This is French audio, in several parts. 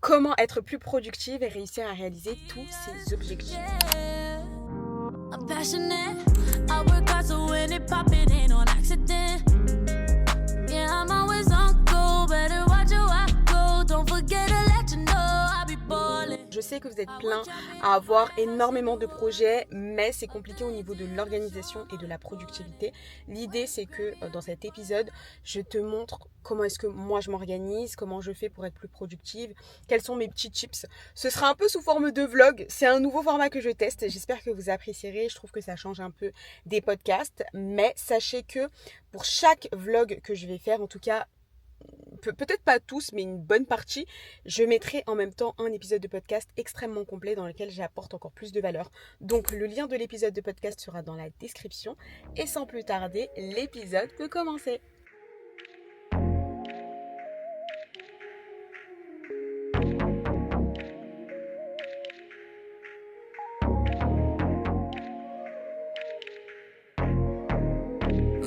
comment être plus productive et réussir à réaliser tous ses objectifs. I'm passionate. I work hard so when it pop, it ain't on accident. Yeah, I'm always on go. Better watch your I go. Don't forget to let you know I be ballin'. Je sais que vous êtes plein à avoir énormément de projets, mais c'est compliqué au niveau de l'organisation et de la productivité. L'idée, c'est que dans cet épisode, je te montre comment est-ce que moi je m'organise, comment je fais pour être plus productive, quels sont mes petits tips. Ce sera un peu sous forme de vlog, c'est un nouveau format que je teste, j'espère que vous apprécierez, je trouve que ça change un peu des podcasts, mais sachez que pour chaque vlog que je vais faire, en tout cas, peut-être pas tous, mais une bonne partie, je mettrai en même temps un épisode de podcast extrêmement complet dans lequel j'apporte encore plus de valeur. Donc le lien de l'épisode de podcast sera dans la description. Et sans plus tarder, l'épisode peut commencer.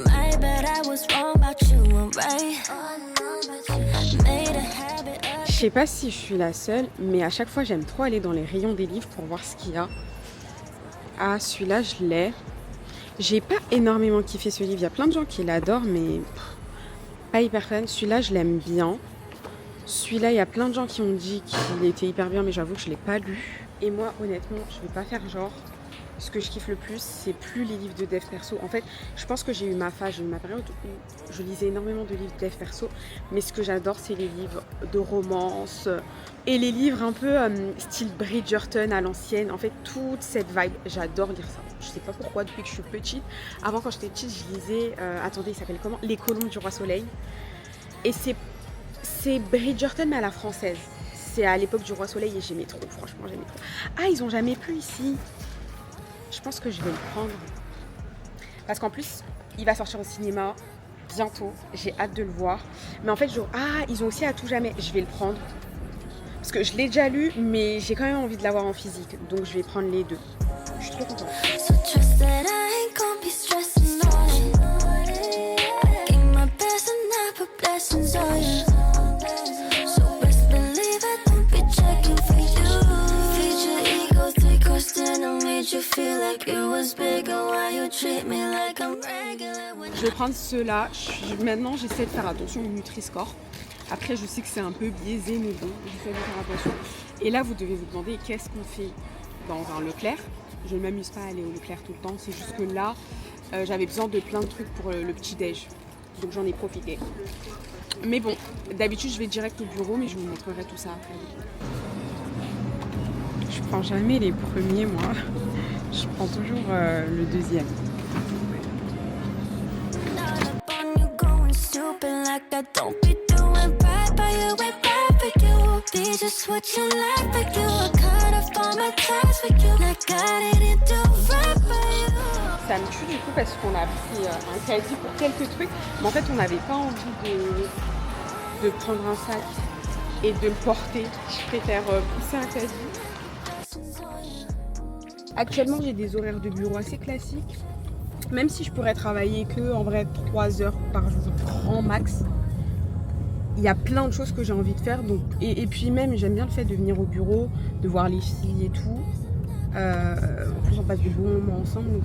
My bad, I was wrong about you, right? Made a habit of. Je sais pas si je suis la seule, mais à chaque fois j'aime trop aller dans les rayons des livres pour voir ce qu'il y a. Ah, celui-là je l'ai. J'ai pas énormément kiffé ce livre, il y a plein de gens qui l'adorent, mais pas hyper fan. Celui-là je l'aime bien. Celui-là, il y a plein de gens qui ont dit qu'il était hyper bien, mais j'avoue que je l'ai pas lu. Et moi, honnêtement, je vais pas faire genre. Ce que je kiffe le plus, c'est plus les livres de dev perso. En fait, je pense que j'ai eu ma phase, j'ai eu ma période où je lisais énormément de livres de dev perso. Mais ce que j'adore, c'est les livres de romance et les livres un peu style Bridgerton à l'ancienne. En fait, toute cette vibe, j'adore lire ça. Je sais pas pourquoi, depuis que je suis petite. Avant, quand j'étais petite, je lisais, attendez, il s'appelle comment ? Les Colombes du Roi Soleil. Et c'est Bridgerton, mais à la française. C'est à l'époque du Roi Soleil et j'aimais trop, franchement, j'aimais trop. Ah, ils ont jamais pu ici. Je pense que je vais le prendre. Parce qu'en plus, il va sortir au cinéma bientôt. J'ai hâte de le voir. Mais en fait, ils ont aussi à tout jamais. Je vais le prendre. Parce que je l'ai déjà lu, mais j'ai quand même envie de l'avoir en physique. Donc je vais prendre les deux. Je suis trop contente. So trust that I ain't gonna be stressing on you. I gave my best and I put blessings on you. So best believe I don't be checking for you. Feed your ego 3 course dinner made you feel like it was bigger. Why you treat me like I'm regular when Je vais prendre ceux-là. Maintenant, j'essaie de faire attention au Nutri-Score. Après, je sais que c'est un peu biaisé, mais bon, j'essaie de faire attention. Et là, vous devez vous demander qu'est-ce qu'on fait dans un Leclerc. Je ne m'amuse pas à aller au Leclerc tout le temps. C'est juste que là, j'avais besoin de plein de trucs pour le petit-déj. Donc j'en ai profité. Mais bon, d'habitude, je vais direct au bureau, mais je vous montrerai tout ça après. Je prends jamais les premiers, moi. Je prends toujours le deuxième. not up on you going stupid like I don't be doing right by you, ain't bad for you. Be just what you like, but you are kind of on my task for you. Like I didn't do right by you. Ça me tue du coup parce qu'on a pris un caddie pour quelques trucs, mais en fait on n'avait pas envie de prendre un sac et de le porter. Je préfère pousser un caddie. Actuellement j'ai des horaires de bureau assez classiques, même si je pourrais travailler que en vrai 3 heures par jour, grand max. Il y a plein de choses que j'ai envie de faire, donc, et puis même j'aime bien le fait de venir au bureau, de voir les filles et tout. En plus on passe de bons moments ensemble, donc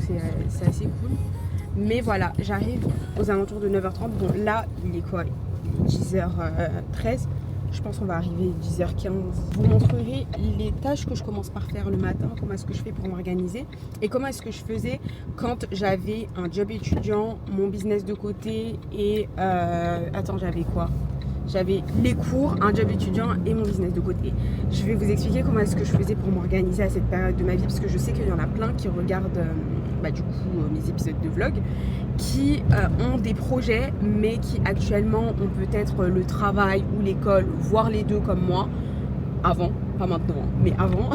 c'est assez cool. Mais voilà, j'arrive aux alentours de 9h30. Bon là, il est quoi ? Il est 10h13. Je pense qu'on va arriver 10h15. Je vous montrerai les tâches que je commence par faire le matin, comment est-ce que je fais pour m'organiser et comment est-ce que je faisais quand j'avais un job étudiant, mon business de côté et... j'avais quoi ? J'avais les cours, un job étudiant et mon business de côté. Je vais vous expliquer comment est-ce que je faisais pour m'organiser à cette période de ma vie, parce que je sais qu'il y en a plein qui regardent mes épisodes de vlog, qui ont des projets, mais qui actuellement ont peut-être le travail ou l'école, voire les deux comme moi, avant, pas maintenant, mais avant.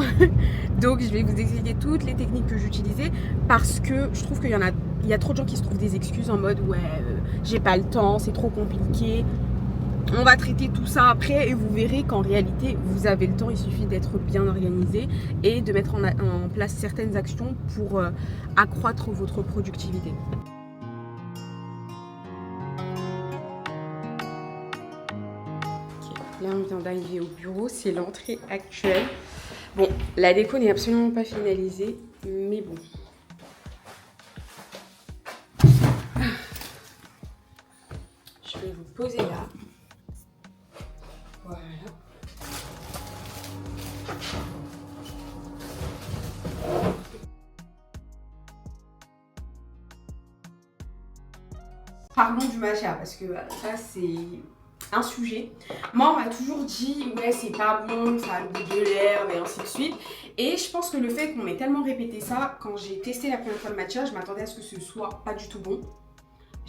Donc je vais vous expliquer toutes les techniques que j'utilisais, parce que je trouve qu'il y a trop de gens qui se trouvent des excuses en mode j'ai pas le temps, c'est trop compliqué. On va traiter tout ça après et vous verrez qu'en réalité, vous avez le temps. Il suffit d'être bien organisé et de mettre en place certaines actions pour accroître votre productivité. Okay. Là, on vient d'arriver au bureau, c'est l'entrée actuelle. Bon, la déco n'est absolument pas finalisée, mais bon. Je vais vous poser là. Voilà. Parlons du matcha, parce que ça, c'est un sujet. Moi, on m'a toujours dit, ouais, c'est pas bon, ça a le goût de l'herbe et ainsi de suite. Et je pense que le fait qu'on m'ait tellement répété ça, quand j'ai testé la première fois le matcha, je m'attendais à ce que ce soit pas du tout bon.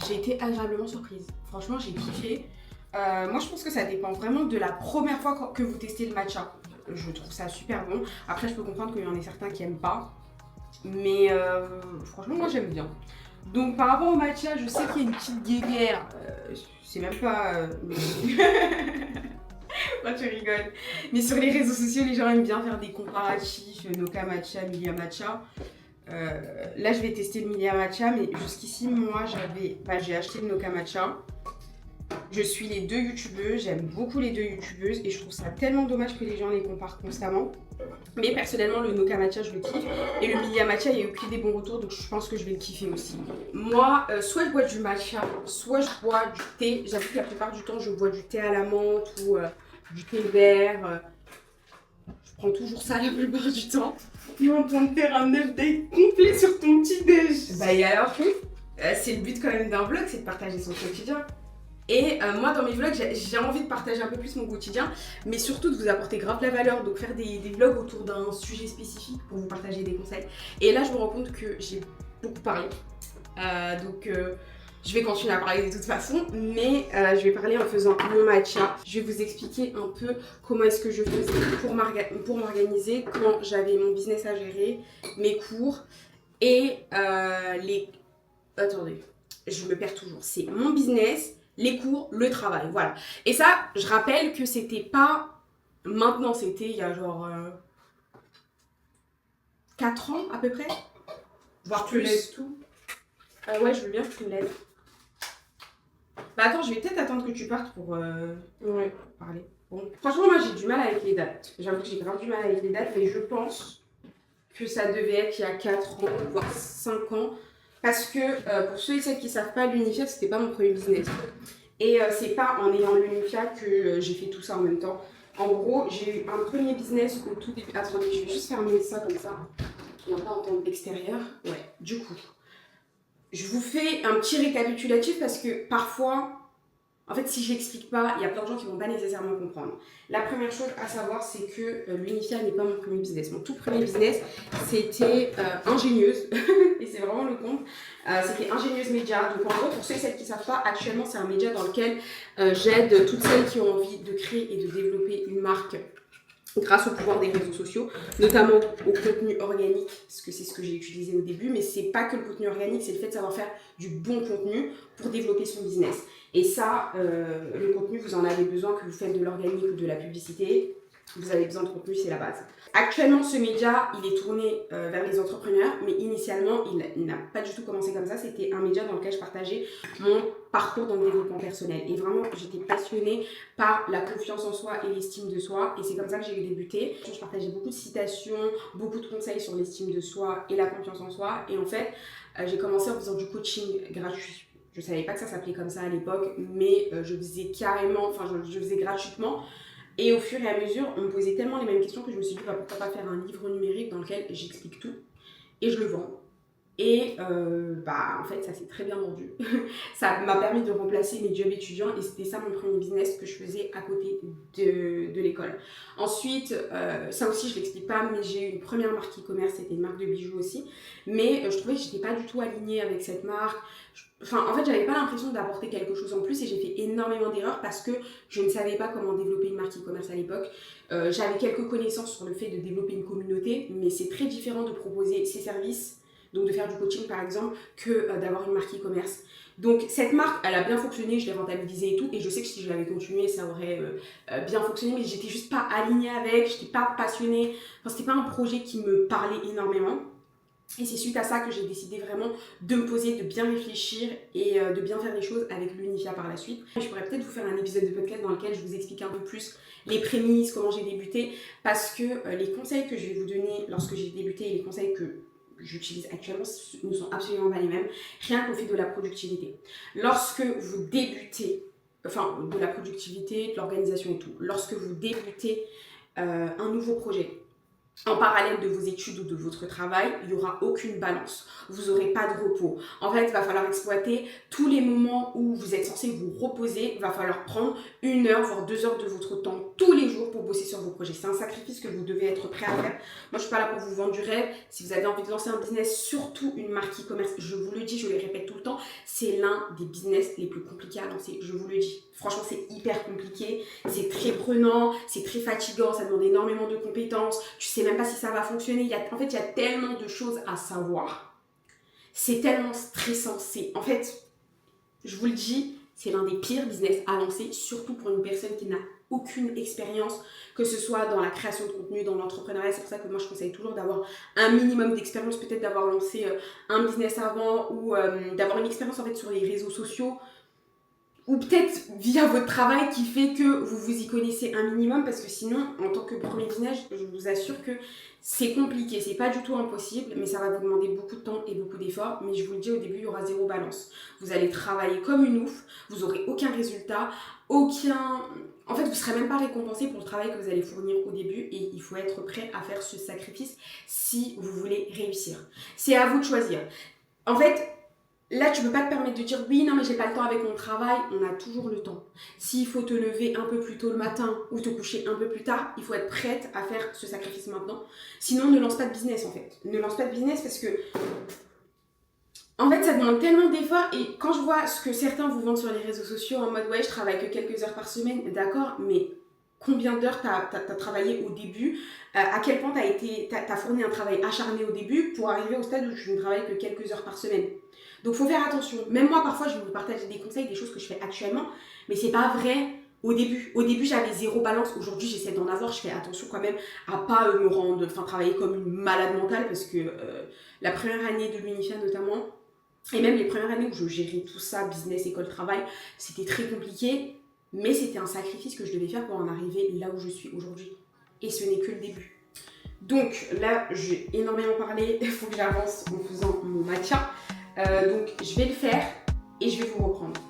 J'ai été agréablement surprise. Franchement, j'ai kiffé. Moi, je pense que ça dépend vraiment de la première fois que vous testez le matcha. Je trouve ça super bon. Après, je peux comprendre qu'il y en a certains qui aiment pas. Mais franchement, moi, j'aime bien. Donc, par rapport au matcha, je sais qu'il y a une petite guéguerre. C'est même pas... Moi, tu rigoles. Mais sur les réseaux sociaux, les gens aiment bien faire des comparatifs. Noka matcha, Milia matcha. Là, je vais tester le Milia matcha. Mais jusqu'ici, moi, j'ai acheté le Noka matcha. Je suis les deux youtubeuses, j'aime beaucoup les deux youtubeuses et je trouve ça tellement dommage que les gens les comparent constamment. Mais personnellement, le Noka matcha, je le kiffe. Et le Milia matcha, il y a eu que des bons retours, donc je pense que je vais le kiffer aussi. Moi, soit je bois du matcha, soit je bois du thé. J'avoue que la plupart du temps, je bois du thé à la menthe ou du thé vert. Je prends toujours ça la plupart du temps. Et on peut faire un update complet sur ton petit déj. Bah et alors, c'est le but quand même d'un vlog, c'est de partager son quotidien. Et moi, dans mes vlogs, j'ai envie de partager un peu plus mon quotidien, mais surtout de vous apporter grave la valeur, donc faire des vlogs autour d'un sujet spécifique pour vous partager des conseils. Et là, je me rends compte que j'ai beaucoup parlé, donc je vais continuer à parler de toute façon, mais je vais parler en faisant mon matcha. Je vais vous expliquer un peu comment est-ce que je faisais pour m'organiser quand j'avais mon business à gérer, mes cours et les... Attendez, je me perds toujours. C'est mon business, les cours, le travail, voilà. Et ça, je rappelle que c'était pas maintenant, c'était il y a genre 4 ans à peu près, voire plus. Tu laisses tout. Ouais, je veux bien que tu me l'aides. Bah attends, je vais peut-être attendre que tu partes pour parler. Bon. Franchement, moi j'ai du mal avec les dates. J'avoue que j'ai grave du mal avec les dates, mais je pense que ça devait être il y a 4 ans, voire 5 ans. Parce que pour ceux et celles qui ne savent pas, l'Unifia, c'était pas mon premier business. Et c'est pas en ayant l'Unifia que j'ai fait tout ça en même temps. En gros, j'ai eu un premier business au tout début. Attendez, je vais juste fermer ça comme ça. On va pas entendre l'extérieur. Ouais, du coup, je vous fais un petit récapitulatif parce que parfois, en fait, si je l'explique pas, il y a plein de gens qui vont pas nécessairement comprendre. La première chose à savoir, c'est que l'Unifia n'est pas mon premier business. Mon tout premier business, c'était ingénieuse, et c'est vraiment le compte. C'était ingénieuse média. Donc en gros, pour ceux et celles qui ne savent pas, actuellement, c'est un média dans lequel j'aide toutes celles qui ont envie de créer et de développer une marque grâce au pouvoir des réseaux sociaux, notamment au contenu organique, parce que c'est ce que j'ai utilisé au début, mais c'est pas que le contenu organique, c'est le fait de savoir faire du bon contenu pour développer son business. Et ça, le contenu, vous en avez besoin, que vous faites de l'organique ou de la publicité, vous avez besoin de contenu, c'est la base. Actuellement, ce média, il est tourné vers les entrepreneurs, mais initialement, il n'a pas du tout commencé comme ça. C'était un média dans lequel je partageais mon parcours dans le développement personnel. Et vraiment, j'étais passionnée par la confiance en soi et l'estime de soi. Et c'est comme ça que j'ai débuté. Je partageais beaucoup de citations, beaucoup de conseils sur l'estime de soi et la confiance en soi. Et en fait, j'ai commencé en faisant du coaching gratuit. Je ne savais pas que ça s'appelait comme ça à l'époque, mais je faisais carrément, enfin je faisais gratuitement. Et au fur et à mesure, on me posait tellement les mêmes questions que je me suis dit, bah, pourquoi pas faire un livre numérique dans lequel j'explique tout et je le vends. Et en fait, ça s'est très bien vendu. Ça m'a permis de remplacer mes jobs étudiants et c'était ça mon premier business que je faisais à côté de l'école. Ensuite, ça aussi je l'explique pas, mais j'ai eu une première marque e-commerce, c'était une marque de bijoux aussi. Mais je trouvais que j'étais pas du tout alignée avec cette marque. En fait, j'avais pas l'impression d'apporter quelque chose en plus et j'ai fait énormément d'erreurs parce que je ne savais pas comment développer une marque e-commerce à l'époque. J'avais quelques connaissances sur le fait de développer une communauté, mais c'est très différent de proposer ses services, donc de faire du coaching par exemple, que d'avoir une marque e-commerce. Donc cette marque, elle a bien fonctionné, je l'ai rentabilisée et tout, et je sais que si je l'avais continué, ça aurait bien fonctionné, mais j'étais juste pas alignée avec, j'étais pas passionnée, enfin c'était pas un projet qui me parlait énormément. Et c'est suite à ça que j'ai décidé vraiment de me poser, de bien réfléchir et de bien faire les choses avec l'Unifia par la suite. Je pourrais peut-être vous faire un épisode de podcast dans lequel je vous explique un peu plus les prémices, comment j'ai débuté, parce que les conseils que je vais vous donner lorsque j'ai débuté et les conseils que j'utilise actuellement ne sont absolument pas les mêmes, rien qu'au fait de la productivité. Lorsque vous débutez, enfin de la productivité, de l'organisation et tout, lorsque vous débutez un nouveau projet, en parallèle de vos études ou de votre travail, il n'y aura aucune balance. Vous n'aurez pas de repos. En fait, il va falloir exploiter tous les moments où vous êtes censé vous reposer. Il va falloir prendre 1 heure, voire 2 heures de votre temps tous les jours pour bosser sur vos projets. C'est un sacrifice que vous devez être prêt à faire. Moi, je ne suis pas là pour vous vendre du rêve. Si vous avez envie de lancer un business, surtout une marque e-commerce, je vous le dis, je le répète tout le temps, c'est l'un des business les plus compliqués à lancer. Je vous le dis. Franchement, c'est hyper compliqué. C'est très prenant, c'est très fatigant, ça demande énormément de compétences. Tu sais même pas si ça va fonctionner. En fait, il y a tellement de choses à savoir. C'est tellement stressant. En fait, je vous le dis, c'est l'un des pires business à lancer, surtout pour une personne qui n'a aucune expérience, que ce soit dans la création de contenu, dans l'entrepreneuriat. C'est pour ça que moi, je conseille toujours d'avoir un minimum d'expérience, peut-être d'avoir lancé un business avant ou d'avoir une expérience en fait sur les réseaux sociaux. Ou peut-être via votre travail qui fait que vous vous y connaissez un minimum, parce que sinon, en tant que premier business, je vous assure que c'est compliqué, c'est pas du tout impossible, mais ça va vous demander beaucoup de temps et beaucoup d'efforts. Mais je vous le dis, au début, il y aura zéro balance. Vous allez travailler comme une ouf, vous aurez aucun résultat, En fait, vous ne serez même pas récompensé pour le travail que vous allez fournir au début, et il faut être prêt à faire ce sacrifice si vous voulez réussir. C'est à vous de choisir. En fait, là, tu ne peux pas te permettre de dire oui, non, mais j'ai pas le temps avec mon travail. On a toujours le temps. S'il faut te lever un peu plus tôt le matin ou te coucher un peu plus tard, il faut être prête à faire ce sacrifice maintenant. Sinon, ne lance pas de business en fait. Ne lance pas de business parce que en fait, ça demande tellement d'efforts. Et quand je vois ce que certains vous vendent sur les réseaux sociaux en mode ouais, je travaille que quelques heures par semaine, d'accord, mais combien d'heures t'as travaillé au début, à quel point t'as fourni un travail acharné au début pour arriver au stade où tu ne travailles que quelques heures par semaine. Donc il faut faire attention. Même moi, parfois, je vais vous partager des conseils, des choses que je fais actuellement, mais c'est pas vrai au début. Au début, j'avais zéro balance. Aujourd'hui, j'essaie d'en avoir. Je fais attention quand même à pas travailler comme une malade mentale, parce que la première année de l'Unifia notamment, et même les premières années où je gérais tout ça, business, école, travail, c'était très compliqué. Mais c'était un sacrifice que je devais faire pour en arriver là où je suis aujourd'hui. Et ce n'est que le début. Donc là, j'ai énormément parlé. Il faut que j'avance en faisant mon matcha. Donc je vais le faire et je vais vous reprendre.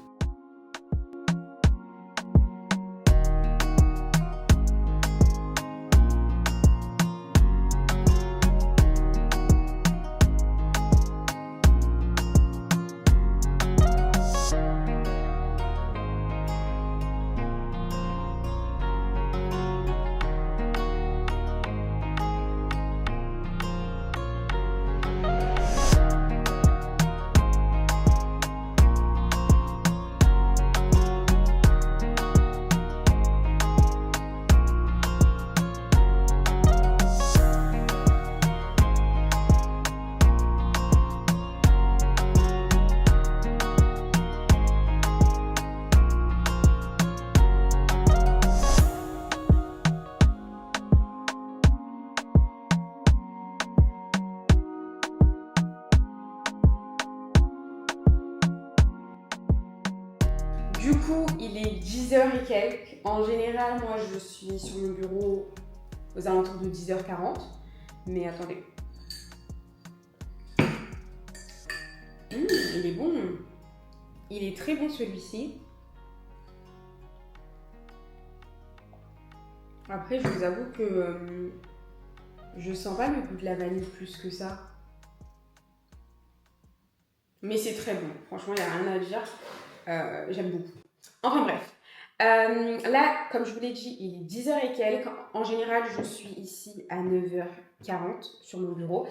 Du coup, il est 10h et quelques. En général, moi, je suis sur mon bureau aux alentours de 10h40. Mais attendez. Il est bon. Il est très bon celui-ci. Après, je vous avoue que je sens pas le goût de la vanille plus que ça. Mais c'est très bon. Franchement, il n'y a rien à dire. J'aime beaucoup. Enfin bref. Là, comme je vous l'ai dit, il est 10h et quelques. En général, je suis ici à 9h40 sur mon bureau.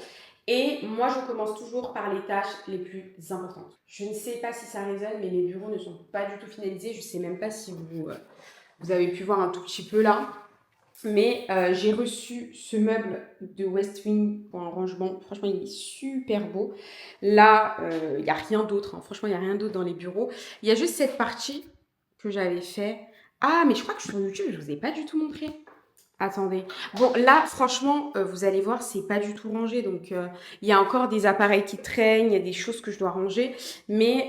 Et moi, je commence toujours par les tâches les plus importantes. Je ne sais pas si ça résonne, mais mes bureaux ne sont pas du tout finalisés. Je ne sais même pas si vous avez pu voir un tout petit peu là. Mais j'ai reçu ce meuble de West Wing pour un rangement. Franchement, il est super beau. Là, il n'y a rien d'autre. Hein. Franchement, il n'y a rien d'autre dans les bureaux. Il y a juste cette partie que j'avais fait. Ah, mais je crois que sur YouTube, je ne vous ai pas du tout montré. Attendez. Bon, là, franchement, vous allez voir, c'est pas du tout rangé. Donc, il y a encore des appareils qui traînent, il y a des choses que je dois ranger. Mais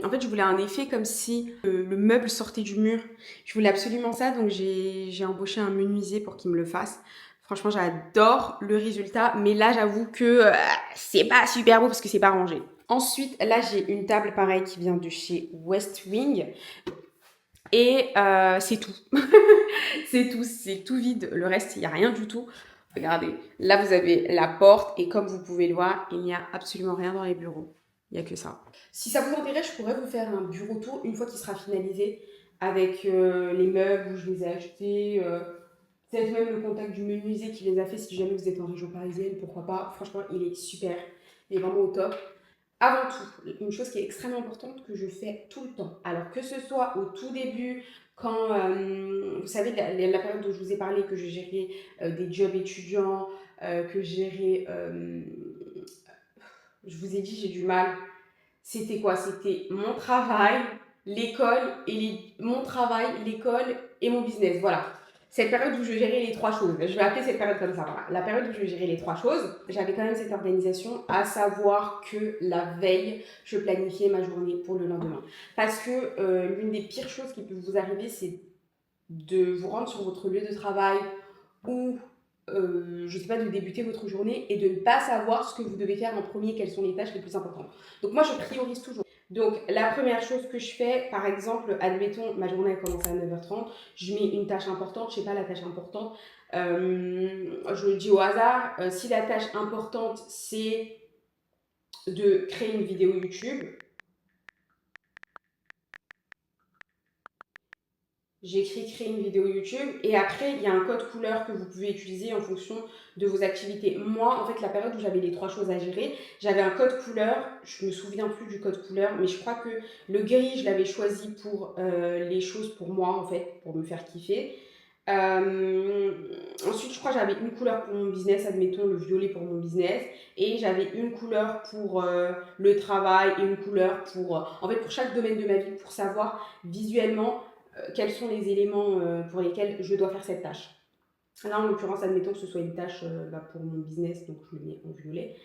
en fait, je voulais un effet comme si le meuble sortait du mur. Je voulais absolument ça. Donc, j'ai embauché un menuisier pour qu'il me le fasse. Franchement, j'adore le résultat. Mais là, j'avoue que c'est pas super beau parce que c'est pas rangé. Ensuite, là, j'ai une table pareille qui vient de chez West Wing. Et c'est tout. C'est tout vide. Le reste, il n'y a rien du tout. Regardez, là vous avez la porte et comme vous pouvez le voir, il n'y a absolument rien dans les bureaux. Il n'y a que ça. Si ça vous intéresse, je pourrais vous faire un bureau tour une fois qu'il sera finalisé avec les meubles où je les ai achetés. Peut-être même le contact du menuisier qui les a fait si jamais vous êtes en région parisienne, pourquoi pas. Franchement, il est super. Il est vraiment au top. Avant tout, une chose qui est extrêmement importante que je fais tout le temps. Alors que ce soit au tout début, quand vous savez la période dont je vous ai parlé, que je gérais des jobs étudiants, que je gérais, je vous ai dit j'ai du mal. C'était quoi? C'était mon travail, mon travail, l'école et mon business. Voilà. Cette période où je gérais les trois choses. Je vais appeler cette période comme ça. Voilà. La période où je gérais les trois choses, j'avais quand même cette organisation, à savoir que la veille, je planifiais ma journée pour le lendemain. Parce que l'une des pires choses qui peut vous arriver, c'est de vous rendre sur votre lieu de travail ou je sais pas, de débuter votre journée et de ne pas savoir ce que vous devez faire en premier, quelles sont les tâches les plus importantes. Donc moi, je priorise toujours. Donc la première chose que je fais, par exemple, admettons, ma journée a commencé à 9h30, je mets une tâche importante, je sais pas la tâche importante, je le dis au hasard, si la tâche importante c'est de créer une vidéo YouTube, j'écris créer une vidéo YouTube et après il y a un code couleur que vous pouvez utiliser en fonction de vos activités. Moi, en fait, la période où j'avais les trois choses à gérer, j'avais un code couleur, je me souviens plus du code couleur, mais je crois que le gris, je l'avais choisi pour les choses pour moi, en fait, pour me faire kiffer. Ensuite, je crois que j'avais une couleur pour mon business, admettons le violet pour mon business, et j'avais une couleur pour le travail et une couleur pour, en fait, pour chaque domaine de ma vie, pour savoir visuellement quels sont les éléments pour lesquels je dois faire cette tâche. Là, en l'occurrence, admettons que ce soit une tâche pour mon business, donc je le mets en violet.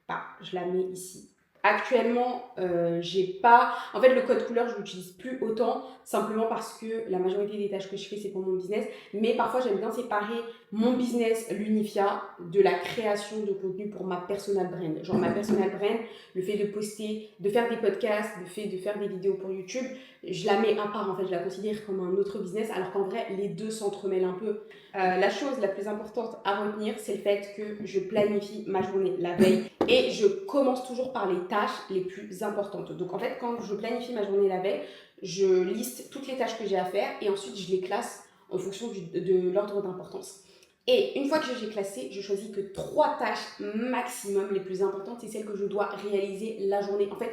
Bah, je la mets ici. Actuellement, j'ai pas. En fait, le code couleur, je l'utilise plus autant, simplement parce que la majorité des tâches que je fais, c'est pour mon business. Mais parfois, j'aime bien séparer mon business, l'Unifia, de la création de contenu pour ma personal brand. Genre, ma personal brand, le fait de poster, de faire des podcasts, le fait de faire des vidéos pour YouTube, je la mets à part, en fait, je la considère comme un autre business, alors qu'en vrai, les deux s'entremêlent un peu. La chose la plus importante à retenir, c'est le fait que je planifie ma journée la veille et je commence toujours par les tâches les plus importantes. Donc en fait, quand je planifie ma journée la veille, je liste toutes les tâches que j'ai à faire et ensuite je les classe en fonction de l'ordre d'importance. Et une fois que j'ai classé, je choisis que 3 tâches maximum les plus importantes, c'est celles que je dois réaliser la journée. En fait,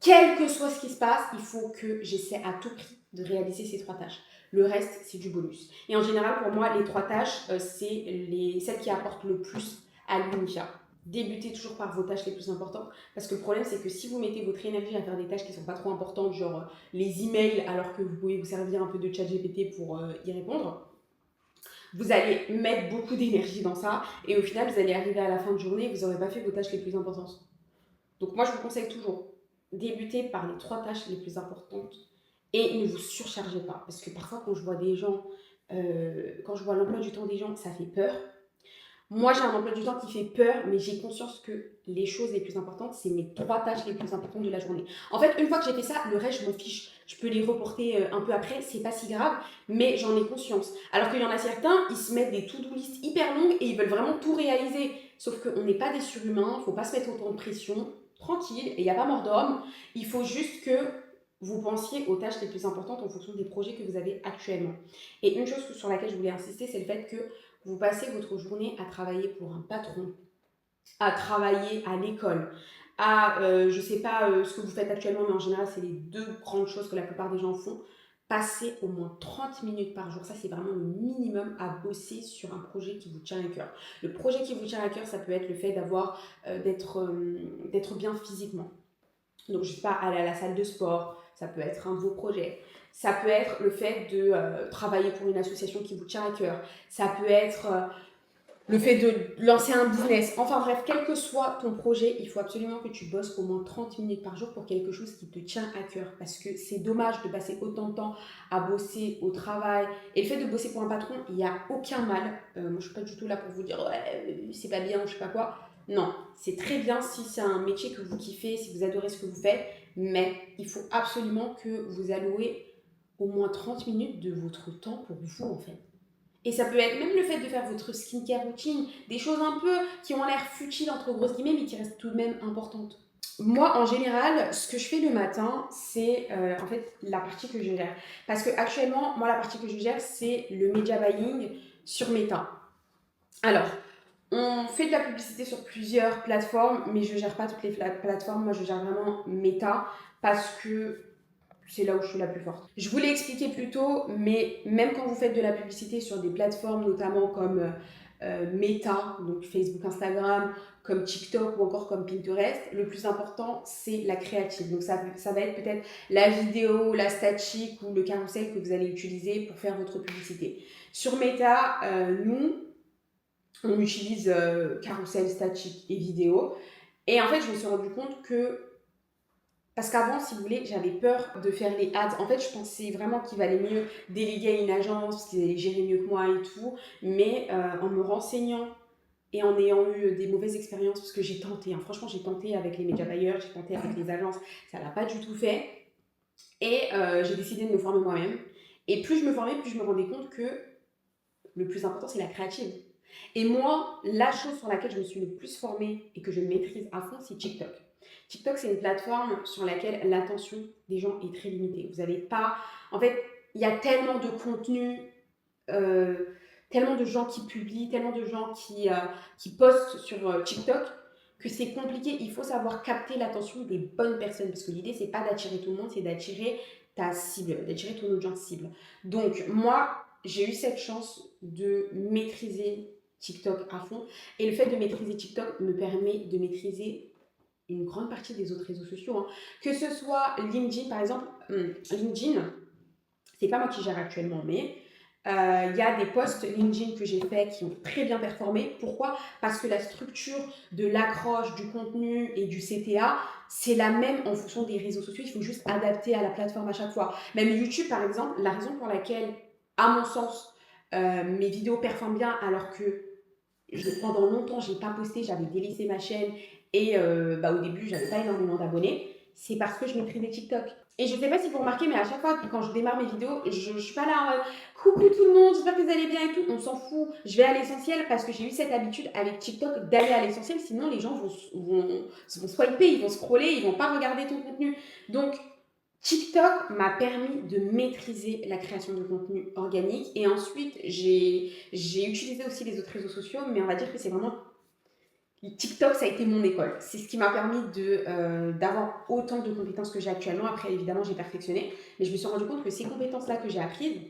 quel que soit ce qui se passe, il faut que j'essaie à tout prix de réaliser ces 3 tâches. Le reste, c'est du bonus. Et en général, pour moi, les 3 tâches, c'est celles qui apportent le plus à l'UNIFIA. Débutez toujours par vos tâches les plus importantes, parce que le problème, c'est que si vous mettez votre énergie à faire des tâches qui ne sont pas trop importantes, genre les emails, alors que vous pouvez vous servir un peu de ChatGPT pour y répondre, vous allez mettre beaucoup d'énergie dans ça, et au final, vous allez arriver à la fin de journée et vous n'aurez pas fait vos tâches les plus importantes. Donc moi, je vous conseille toujours, débutez par les 3 tâches les plus importantes et ne vous surchargez pas. Parce que parfois, quand je vois des gens, quand je vois l'emploi du temps des gens, ça fait peur. Moi, j'ai un emploi du temps qui fait peur, mais j'ai conscience que les choses les plus importantes, c'est mes 3 tâches les plus importantes de la journée. En fait, une fois que j'ai fait ça, le reste, je m'en fiche. Je peux les reporter un peu après, c'est pas si grave, mais j'en ai conscience. Alors qu'il y en a certains, ils se mettent des to-do list hyper longues et ils veulent vraiment tout réaliser. Sauf qu'on n'est pas des surhumains, faut pas se mettre autant de pression, tranquille, et il n'y a pas mort d'homme. Il faut juste que vous pensiez aux tâches les plus importantes en fonction des projets que vous avez actuellement. Et une chose sur laquelle je voulais insister, c'est le fait que vous passez votre journée à travailler pour un patron, à travailler à l'école, à, je sais pas ce que vous faites actuellement, mais en général, c'est les 2 grandes choses que la plupart des gens font. Passez au moins 30 minutes par jour. Ça, c'est vraiment le minimum à bosser sur un projet qui vous tient à cœur. Le projet qui vous tient à cœur, ça peut être le fait d'être bien physiquement. Donc, je ne sais pas, aller à la salle de sport, ça peut être un de vos projets. Ça peut être le fait de travailler pour une association qui vous tient à cœur. Ça peut être le fait de lancer un business. Enfin bref, quel que soit ton projet, il faut absolument que tu bosses au moins 30 minutes par jour pour quelque chose qui te tient à cœur. Parce que c'est dommage de passer autant de temps à bosser au travail. Et le fait de bosser pour un patron, il n'y a aucun mal. Moi, je ne suis pas du tout là pour vous dire ouais, c'est pas bien ou je sais pas quoi. Non, c'est très bien si c'est un métier que vous kiffez, si vous adorez ce que vous faites. Mais il faut absolument que vous allouez au moins 30 minutes de votre temps pour vous en fait. Et ça peut être même le fait de faire votre skincare routine, des choses un peu qui ont l'air futiles entre grosses guillemets mais qui restent tout de même importantes. Moi, en général, ce que je fais le matin, c'est en fait la partie que je gère. Parce que actuellement, moi, la partie que je gère, c'est le media buying sur Meta. Alors, on fait de la publicité sur plusieurs plateformes, mais je ne gère pas toutes les plateformes. Moi, je gère vraiment Meta parce que c'est là où je suis la plus forte. Je vous l'ai expliqué plus tôt, mais même quand vous faites de la publicité sur des plateformes, notamment comme Meta, donc Facebook, Instagram, comme TikTok ou encore comme Pinterest, le plus important, c'est la créative. Donc ça va être peut-être la vidéo, la statique ou le carrousel que vous allez utiliser pour faire votre publicité. Sur Meta, nous, on utilise carrousel, statique et vidéo. Et en fait, je me suis rendu compte que parce qu'avant, si vous voulez, j'avais peur de faire les ads. En fait, je pensais vraiment qu'il valait mieux déléguer à une agence, parce qu'ils allaient gérer mieux que moi et tout. Mais en me renseignant et en ayant eu des mauvaises expériences, parce que j'ai tenté, hein, franchement, j'ai tenté avec les média buyers, j'ai tenté avec les agences, ça l'a pas du tout fait. Et j'ai décidé de me former moi-même. Et plus je me formais, plus je me rendais compte que le plus important, c'est la créative. Et moi, la chose sur laquelle je me suis le plus formée et que je maîtrise à fond, c'est TikTok. TikTok, c'est une plateforme sur laquelle l'attention des gens est très limitée. Vous n'avez pas... En fait, il y a tellement de contenu, tellement de gens qui publient, tellement de gens qui postent sur TikTok que c'est compliqué. Il faut savoir capter l'attention des bonnes personnes parce que l'idée, c'est pas d'attirer tout le monde, c'est d'attirer ta cible, d'attirer ton audience cible. Donc, moi, j'ai eu cette chance de maîtriser TikTok à fond. Et le fait de maîtriser TikTok me permet de maîtriser une grande partie des autres réseaux sociaux. Hein. Que ce soit LinkedIn, par exemple, LinkedIn, c'est pas moi qui gère actuellement, mais il y a des posts LinkedIn que j'ai faits qui ont très bien performé. Pourquoi? Parce que la structure de l'accroche, du contenu et du CTA, c'est la même en fonction des réseaux sociaux. Il faut juste adapter à la plateforme à chaque fois. Même YouTube, par exemple, la raison pour laquelle, à mon sens, mes vidéos performent bien alors que pendant longtemps, je n'ai pas posté, j'avais délaissé ma chaîne et au début, j'avais pas énormément d'abonnés. C'est parce que je maîtrisais TikTok. Et je ne sais pas si vous remarquez, mais à chaque fois, quand je démarre mes vidéos, je ne suis pas là en mode coucou tout le monde, j'espère que vous allez bien et tout. On s'en fout. Je vais à l'essentiel parce que j'ai eu cette habitude avec TikTok d'aller à l'essentiel. Sinon, les gens vont swiper, ils vont scroller, ils ne vont pas regarder ton contenu. Donc, TikTok m'a permis de maîtriser la création de contenu organique. Et ensuite, j'ai utilisé aussi les autres réseaux sociaux, mais on va dire que c'est vraiment TikTok, ça a été mon école. C'est ce qui m'a permis d'avoir autant de compétences que j'ai actuellement. Après, évidemment, j'ai perfectionné. Mais je me suis rendu compte que ces compétences-là que j'ai apprises,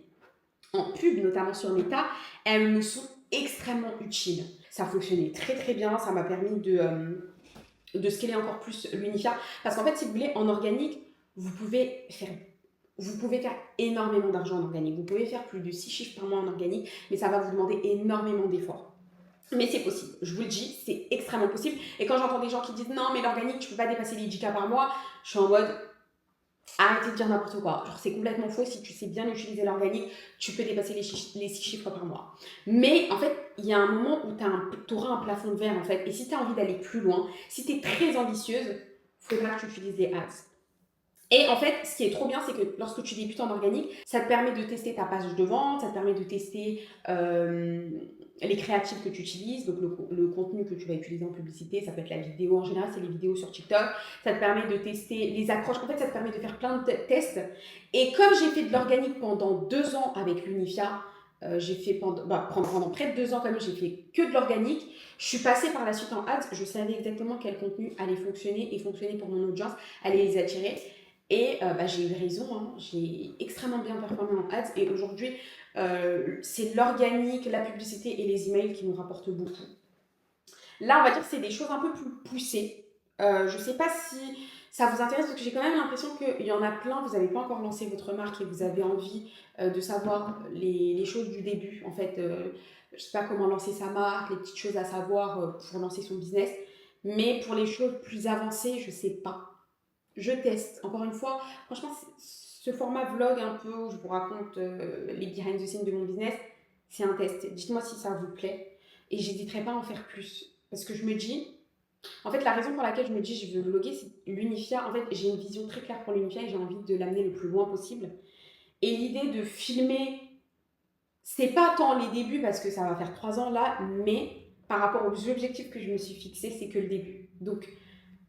en pub, notamment sur Meta, elles me sont extrêmement utiles. Ça fonctionnait très très bien. Ça m'a permis de scaler encore plus l'Unifia. Parce qu'en fait, si vous voulez, en organique, vous pouvez faire énormément d'argent en organique. Vous pouvez faire plus de 6 chiffres par mois en organique, mais ça va vous demander énormément d'efforts. Mais c'est possible, je vous le dis, c'est extrêmement possible. Et quand j'entends des gens qui disent non, mais l'organique, tu peux pas dépasser les 10K par mois, je suis en mode arrêtez de dire n'importe quoi. Genre, c'est complètement faux. Si tu sais bien utiliser l'organique, tu peux dépasser les 6 chiffres par mois. Mais en fait, il y a un moment où tu auras un plafond de verre en fait. Et si tu as envie d'aller plus loin, si tu es très ambitieuse, il faudra que tu utilises des ads. Et en fait, ce qui est trop bien, c'est que lorsque tu débutes en organique, ça te permet de tester ta page de vente, ça te permet de tester les créatives que tu utilises, donc le contenu que tu vas utiliser en publicité, ça peut être la vidéo, en général c'est les vidéos sur TikTok, ça te permet de tester les accroches, en fait ça te permet de faire plein de tests. Et comme j'ai fait de l'organique pendant 2 ans avec l'Unifia, j'ai fait pendant près de 2 ans quand même, j'ai fait que de l'organique. Je suis passée par la suite en ads, je savais exactement quel contenu allait fonctionner et fonctionner pour mon audience, allait les attirer. Et j'ai eu raison, hein. J'ai extrêmement bien performé en ads et aujourd'hui c'est l'organique, la publicité et les emails qui nous rapportent beaucoup. Là on va dire que c'est des choses un peu plus poussées. Je sais pas ça vous intéresse, parce que j'ai quand même l'impression qu'il y en a plein, vous n'avez pas encore lancé votre marque et vous avez envie de savoir les choses du début. En fait, je ne sais pas comment lancer sa marque, les petites choses à savoir pour lancer son business. Mais pour les choses plus avancées, je ne sais pas. Je teste. Encore une fois, franchement, ce format vlog un peu où je vous raconte les behind the scenes de mon business, c'est un test. Dites-moi si ça vous plaît et j'hésiterai pas à en faire plus. Parce que je me dis, en fait, la raison pour laquelle je me dis je veux vlogger, c'est l'Unifia. En fait, j'ai une vision très claire pour l'Unifia et j'ai envie de l'amener le plus loin possible. Et l'idée de filmer, c'est pas tant les débuts parce que ça va faire 3 ans là, mais par rapport aux objectifs que je me suis fixés, c'est que le début. Donc,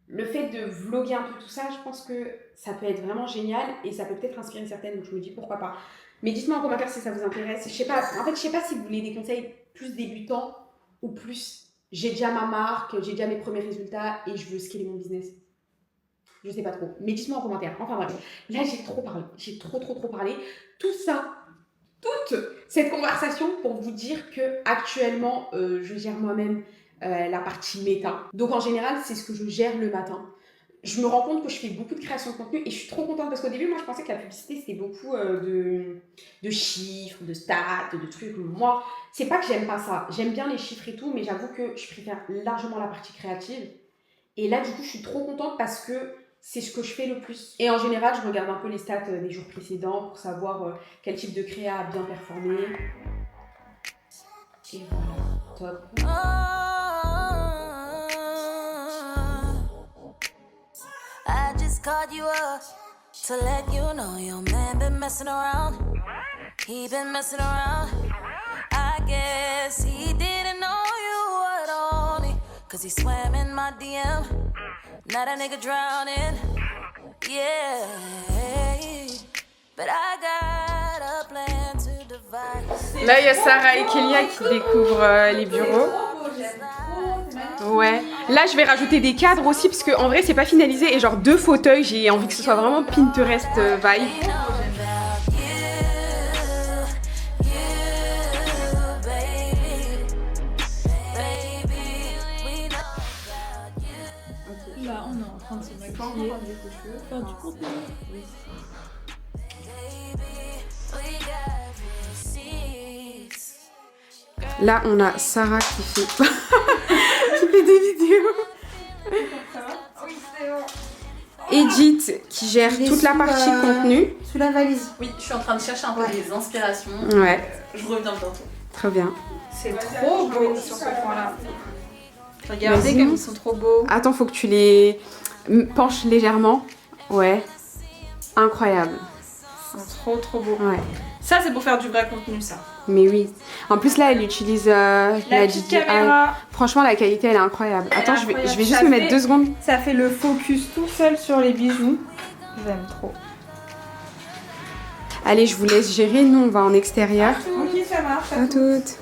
le fait de vlogger un peu tout ça, je pense que ça peut être vraiment génial et ça peut peut-être inspirer certaines, donc je me dis pourquoi pas. Mais dites-moi en commentaire si ça vous intéresse. Je sais pas, en fait, je sais pas si vous voulez des conseils plus débutants ou plus j'ai déjà ma marque, j'ai déjà mes premiers résultats et je veux scaler mon business. Je sais pas trop. Mais dites-moi en commentaire. Enfin bref, là j'ai trop parlé. J'ai trop parlé. Tout ça, toute cette conversation pour vous dire que actuellement, je gère moi-même la partie méta. Donc en général, c'est ce que je gère le matin. Je me rends compte que je fais beaucoup de création de contenu et je suis trop contente parce qu'au début, moi, je pensais que la publicité, c'était beaucoup de chiffres, de stats, de trucs. Moi, c'est pas que j'aime pas ça. J'aime bien les chiffres et tout, mais j'avoue que je préfère largement la partie créative. Et là, du coup, je suis trop contente parce que c'est ce que je fais le plus. Et en général, je regarde un peu les stats des jours précédents pour savoir quel type de créa a bien performé. Et voilà, top. I just called you up to let you know your man been messing around. He been messing around. I guess he didn't know you were on it. Cause he swam in my DM. Now that nigga drowning. Yeah. But I got a plan to devise. Là, il y a Sarah et Kélia qui découvrent les bureaux. Ouais. Là, je vais rajouter des cadres aussi parce que en vrai, c'est pas finalisé et genre 2 fauteuils. J'ai envie que ce soit vraiment Pinterest vibe. Là, on est en train de se maquiller. Faire du contenu. Là, on a Sarah qui fait, qui fait des vidéos. Edith qui gère toute la partie contenu. Sous la valise. Oui, je suis en train de chercher un peu des inspirations. Ouais. Je reviens bientôt. Très bien. C'est trop beau sur ce point-là. Regardez comme ils sont trop beaux. Attends, faut que tu les penches légèrement. Ouais. Incroyable. Ils sont trop beaux. Ouais. Ça, c'est pour faire du vrai contenu, ça. Mais oui. En plus, là, elle utilise la petite DJI. caméra. Franchement, la qualité, elle est incroyable. Elle est Attends, incroyable. je vais juste Ça me mettre fait- 2 secondes. Ça fait le focus tout seul sur les bijoux. J'aime trop. Allez, je vous laisse gérer. Nous, on va en extérieur. Ok, ça marche. À toutes.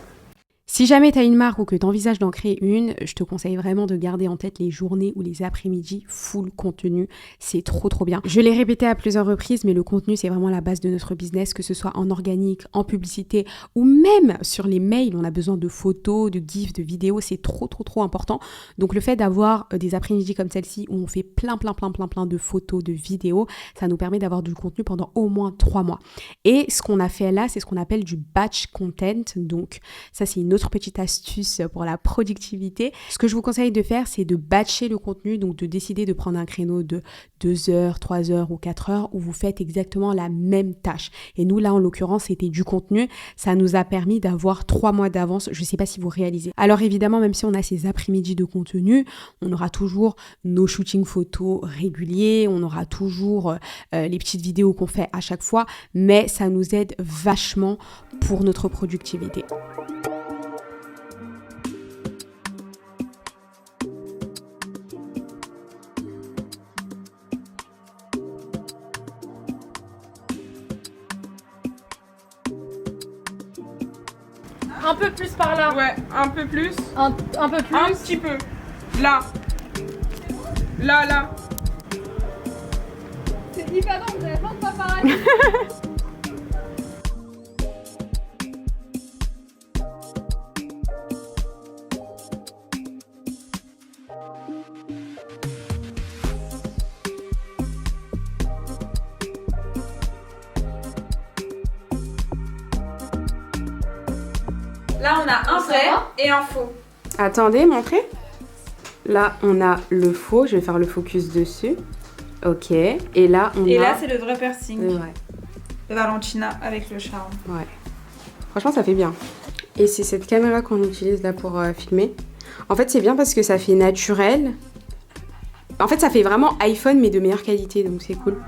Si jamais tu as une marque ou que tu envisages d'en créer une, je te conseille vraiment de garder en tête les journées ou les après-midi full contenu. C'est trop bien. Je l'ai répété à plusieurs reprises, mais le contenu, c'est vraiment la base de notre business, que ce soit en organique, en publicité ou même sur les mails. On a besoin de photos, de gifs, de vidéos. C'est trop important. Donc le fait d'avoir des après-midi comme celle-ci où on fait plein de photos, de vidéos, ça nous permet d'avoir du contenu pendant au moins 3 mois. Et ce qu'on a fait là, c'est ce qu'on appelle du batch content. Donc ça, c'est une autre petite astuce pour la productivité. Ce que je vous conseille de faire, c'est de batcher le contenu, donc de décider de prendre un créneau de 2 heures, 3 heures ou 4 heures où vous faites exactement la même tâche. Et nous, là, en l'occurrence, c'était du contenu. Ça nous a permis d'avoir 3 mois d'avance. Je ne sais pas si vous réalisez. Alors évidemment, même si on a ces après-midi de contenu, on aura toujours nos shootings photos réguliers, on aura toujours les petites vidéos qu'on fait à chaque fois, mais ça nous aide vachement pour notre productivité. Un peu plus par là. Ouais, un peu plus. Un peu plus. Un petit peu. Là. Là. C'est différent, vous avez pas pareil. Là, on a un vrai et un faux. Attendez, montrez. Là, on a le faux. Je vais faire le focus dessus. Ok. Et là, on a... Et là, c'est le vrai piercing. Ouais. De Valentina avec le charme. Ouais. Franchement, ça fait bien. Et c'est cette caméra qu'on utilise là pour filmer. En fait, c'est bien parce que ça fait naturel. En fait, ça fait vraiment iPhone, mais de meilleure qualité, donc c'est cool.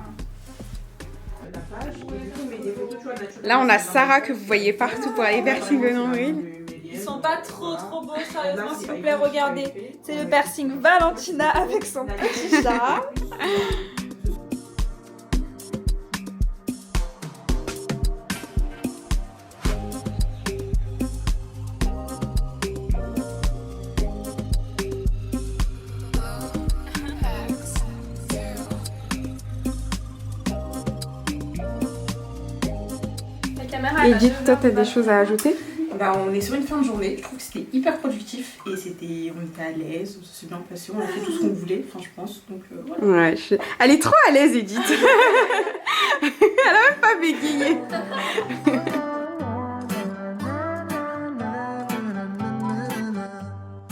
Là, on a Sarah que vous voyez partout pour aller piercing le nombril. Ils sont pas trop beaux, sérieusement, s'il vous plaît, regardez. C'est le piercing Valentina avec son petit chat. Edith, toi, t'as des choses à ajouter? Bah, on est sur une fin de journée, je trouve que c'était hyper productif et on était à l'aise, on s'est bien passé, on a fait tout ce qu'on voulait, enfin je pense, donc voilà. Ouais, elle est trop à l'aise, Edith. Elle a même pas bégayé.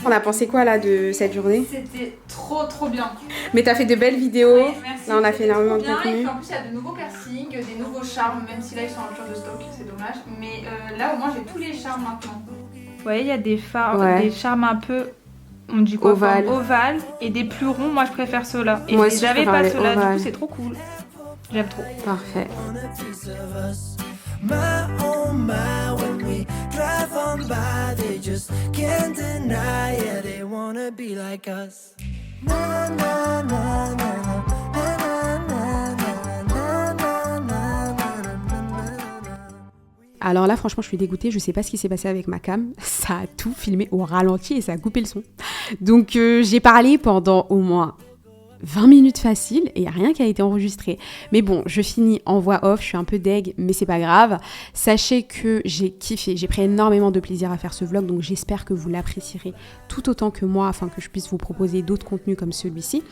On a pensé quoi là de cette journée? C'était trop bien. Mais t'as fait de belles vidéos. Ouais, merci. Là, on a fait énormément de Bien, contenu. et puis en plus, il y a de nouveaux piercings, des nouveaux charmes, même si là ils sont en rupture de stock, c'est dommage. Mais là, au moins, j'ai tous les charmes maintenant. Vous voyez, il y a des charmes un peu. On dit quoi? Ovale. Ovale et des plus ronds. Moi, je préfère ceux-là. Et Moi aussi, je j'avais préfère pas les ceux-là, du ovales. coup, c'est trop cool. J'aime trop. Parfait. My oh my, when we drive on by, they just can't deny it. They wanna be like us. Na na na na na na na na na na na. Alors là, franchement, je suis dégoûtée. Je sais pas ce qui s'est passé avec ma cam. Ça a tout filmé au ralenti et ça a coupé le son. Donc, j'ai parlé pendant au moins 20 minutes facile et il n'y a rien qui a été enregistré. Mais bon, je finis en voix off, je suis un peu deg, mais c'est pas grave. Sachez que j'ai kiffé, j'ai pris énormément de plaisir à faire ce vlog, donc j'espère que vous l'apprécierez tout autant que moi, afin que je puisse vous proposer d'autres contenus comme celui-ci.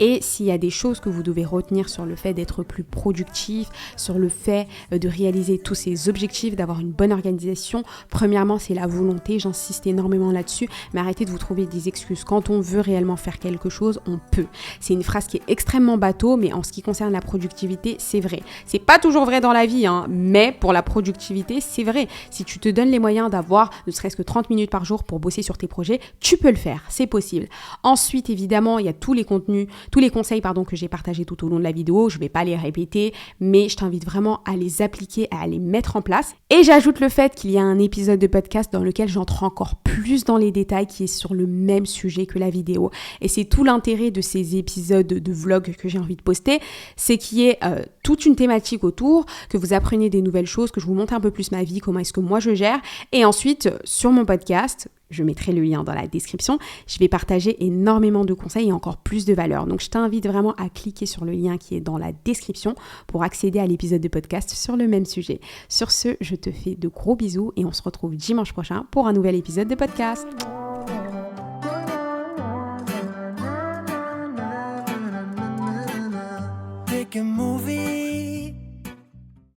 Et s'il y a des choses que vous devez retenir sur le fait d'être plus productif, sur le fait de réaliser tous ces objectifs, d'avoir une bonne organisation, premièrement, c'est la volonté, j'insiste énormément là-dessus, mais arrêtez de vous trouver des excuses. Quand on veut réellement faire quelque chose, on peut. C'est une phrase qui est extrêmement bateau, mais en ce qui concerne la productivité, c'est vrai. C'est pas toujours vrai dans la vie, hein, mais pour la productivité, c'est vrai. Si tu te donnes les moyens d'avoir ne serait-ce que 30 minutes par jour pour bosser sur tes projets, tu peux le faire, c'est possible. Ensuite, évidemment, il y a tous les conseils que j'ai partagés tout au long de la vidéo. Je vais pas les répéter, mais je t'invite vraiment à les appliquer, à les mettre en place. Et j'ajoute le fait qu'il y a un épisode de podcast dans lequel j'entre encore plus dans les détails, qui est sur le même sujet que la vidéo. Et c'est tout l'intérêt de ces épisodes de vlog que j'ai envie de poster, c'est qu'il y ait toute une thématique autour, que vous appreniez des nouvelles choses, que je vous montre un peu plus ma vie, comment est-ce que moi je gère. Et ensuite, sur mon podcast, je mettrai le lien dans la description, je vais partager énormément de conseils et encore plus de valeur. Donc je t'invite vraiment à cliquer sur le lien qui est dans la description pour accéder à l'épisode de podcast sur le même sujet. Sur ce, je te fais de gros bisous et on se retrouve dimanche prochain pour un nouvel épisode de podcast. Take a movie